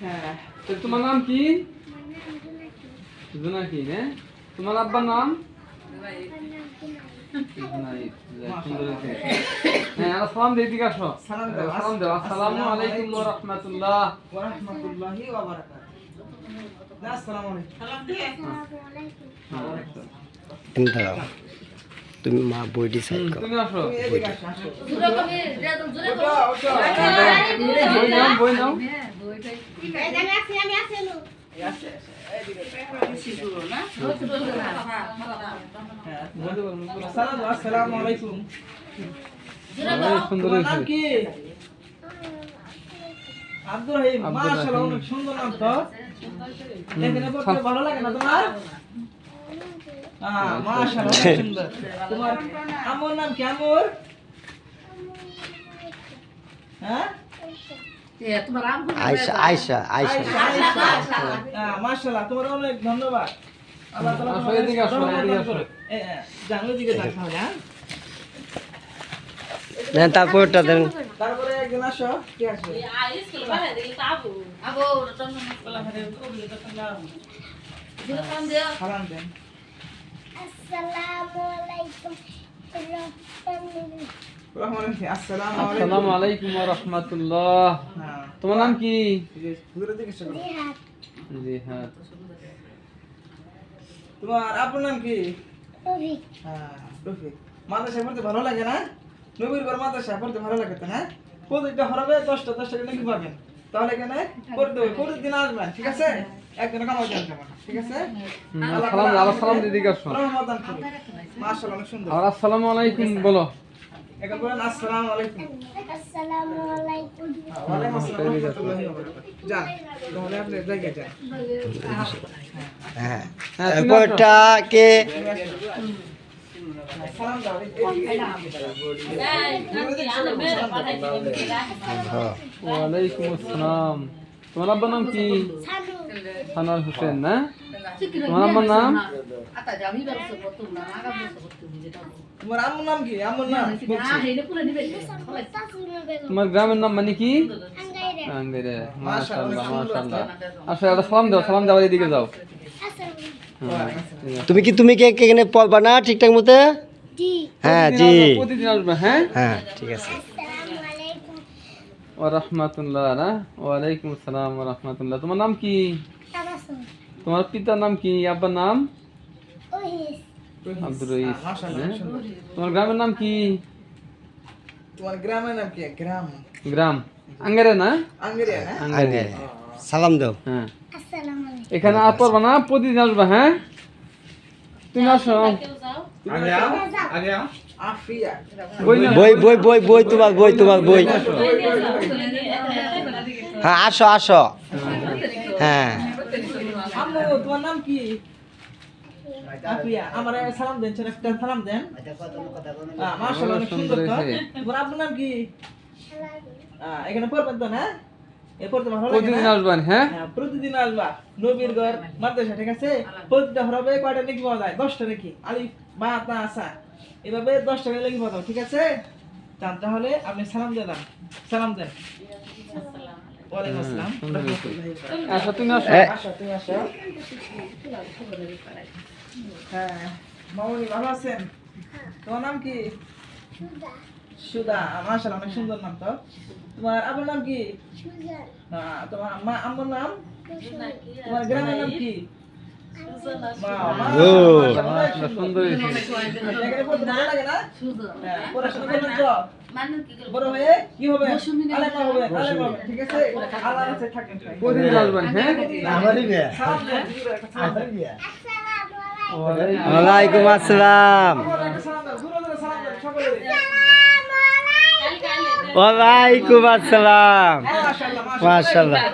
হ্যাঁ, তো তোমার নাম কি? জুনাকি, হ্যাঁ? তোমার আব্বার নাম? হ্যাঁ, সালাম দিয়ে দিকে আসো। সালাম দাও। আসসালামু আলাইকুম ওয়া রাহমাতুল্লাহ। ওয়া রাহমাতুল্লাহি ওয়া বারাকাতুহু। আসসালামু আলাইকুম। সালাম দিয়ে। দাও তুমি মা বই ডিসাইড করো। তুমি আসো। এদিকে আসো। বই নাও। আসসালামু আলাইকুম। সুন্দর তোমার নাম কি? আব্দুর রহিম। মাশাআল্লাহ, অনেক সুন্দর নাম তো। এখানে পড়তে ভালো লাগে না তোমার? মাশাআল্লাহ, অনেক সুন্দর। তোমার আম্মুর নাম কি? আম্মুর? হ্যাঁ? আয়েশা আয়েশা আয়েশা মাশাআল্লাহ, তোমার অনেক ধন্যবাদ। আল্লাহ তাআলা আসো, এদিকে আসো, এদিকে আসো। জানো দিকে দেখা হবে। দেন তারপরটা দেন। তারপরে একজন আসো, কি আসবে? সালাম দেন। আসসালামু আলাইকুম ওয়া রাহমাতুল্লাহ। তোমার নাম কি? জি হ্যাঁ। তোমার আপনার নাম কি? রফিক। মাদ্রাসায় পড়তে ভালো লাগে না? নবীর ঘর মাদ্রাসায় পড়তে ভালো লাগে তো না? প্রতিটা হরবে 10টা করে নাকি পাবেন। তাহলে এখানে পড়তে হবে, প্রতিদিন আসবেন, ঠিক আছে? একদিনে কামাই জানতে পারেন, ঠিক আছে? সালাম দিয়ে দিকে আসো। রহমতান করুন। মাশাআল্লাহ, অনেক সুন্দর। আর আসসালামু আলাইকুম বলো। এখন বলেন আসসালামু আলাইকুম। আসসালামু আলাইকুম। ওয়ালাইকুম আসসালাম ওয়া রাহমাতুল্লাহি ওয়া বারাকাতুহু। যান, তাহলে আপনি জায়গায় যান। হ্যাঁ তারপরটা কে সালাম দাও। ওয়ালাইকুম আসসালাম। তোমার আব্বার নাম কি? সানোয়ার হোসেন, না? তোমার আব্বার নাম? তোমার আম্মুর নাম কি? আম্মুর নাম তোমার গ্রামের নাম মানে কি? আঙ্গাইরে। মাশাআল্লাহ মাশাআল্লাহ। আসো, একটা সালাম দাও, সালাম দেওয়ার এদিকে যাও। তুমি কে এখানে পড়বা না ঠিকঠাক মতো? হ্যাঁ জি প্রতিদিন আসবে, হ্যাঁ? হ্যাঁ ঠিক আছে। আসসালামু আলাইকুম। ওয়া রাহমাতুল্লাহ, না? ওয়ালাইকুম আসসালাম ওয়া রাহমাতুল্লাহ। তোমার নাম কি? তাবাসসুম। তোমার পিতার নাম কি? আব্বার নাম? ওহিস। আব্দুর রহিস। মাশাআল্লাহ, হ্যাঁ? সুন্দর। তোমার গ্রামের নাম কি? তোমার গ্রামের নাম কি? গ্রাম গ্রাম আঙ্গারে, না? আঙ্গেরিয়া না? আগে সালাম দাও। আসসালামু হ্যাঁ, আলাইকুম। এখানে আর পড়বা না, প্রতিদিন আসবা, হ্যাঁ? তুমি আসো। আফিয়া। বই নাও। বই তোমার বই। হ্যাঁ আসো আসো। হ্যাঁ আম্মু, তোমার নাম কি? আফিয়া। আমারে সালাম দেন, একটা সালাম দেন। মাশাআল্লাহ, অনেক সুন্দর তো। তোমার আপনার নাম কি? এখানে পড়বেন তো না? এ পড়তে ভালো লাগে প্রতিদিন না? আসবেন, হ্যাঁ? হ্যাঁ, প্রতিদিন আসবা। নবীর ঘর মাদ্রাসা, ঠিক আছে? প্রতিটা হরবে কয়টা নাকি পাওয়া যায়? 10টা নাকি? আলিফ বা তা আসা। এভাবে 10টা করে নাকি পাওয়া যাবে, ঠিক আছে? যান, তাহলে আপনি সালাম দিয়ে দেন। সালাম দেন। ওয়ালাইকুম আসসালাম। আসো, তুমি আসো। আসো, তুমি আসো। হ্যাঁ, মামুনি ভালো আছেন? তোমার নাম কি? সুজা। সুদা। মাশাআল্লাহ, অনেক সুন্দর নাম তো। তোমার আব্বুর নাম কি? সুজন। তোমার আম্মুর নাম? তোমার গ্রামের নাম কি? মাশাআল্লাহ, সুন্দর হয়েছে। এখানে পড়তে ভালো লাগে না? হ্যাঁ, পড়াশোনা করবেন তো? বড় হয়ে কি হবে? আলেমা হবে, ঠিক আছে? আল্লাহর কাছে থাকেন। প্রতিদিন আসবেন, হ্যাঁ? সালাম দেন। আসসালামু আলাইকুম। ওয়ালাইকুম আসসালাম। সালাম দেন, গুরু ধরে সালাম দেন সকলে। ওয়ালাইকুম আসসালাম। মাশাআল্লাহ, মাশাআল্লাহ।